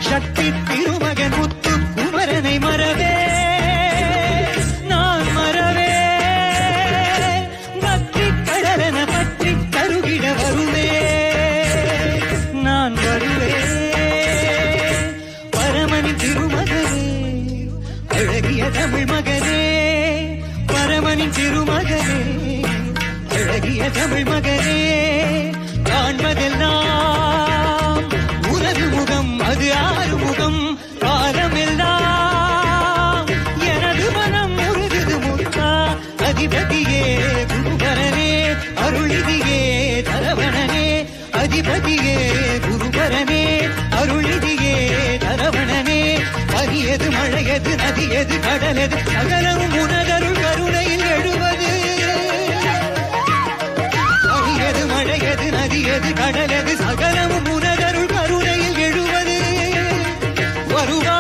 சக்தி திருமகன் முத்து குமரனை மறவே நான் மறவே பக்தி கடலென பற்றி கருகிட வருவே நான் வருவே பரமனின் திருமகனே அழகிய தமிழ் மகனே பரமனின் திருமகனே அழகிய தமிழ் மகனே காண்பதெல்லாம் உனது முகம் அது ஆறு முகம் காலமெல்லாம் எனது மனம் முருகுது முத்தா அதிபதியே குருபரனே அருளிதியே தரவணனே அதிபதியே குருபரனே அருளிதியே தரவணனே பனியது மழையது நதியது கடலது சகலமும் உனதருள் கருணையில் எழுவது பனியது மழையது நதியது கடலது சகலமும் உனதருள் கருணையில் எழுவது வருவா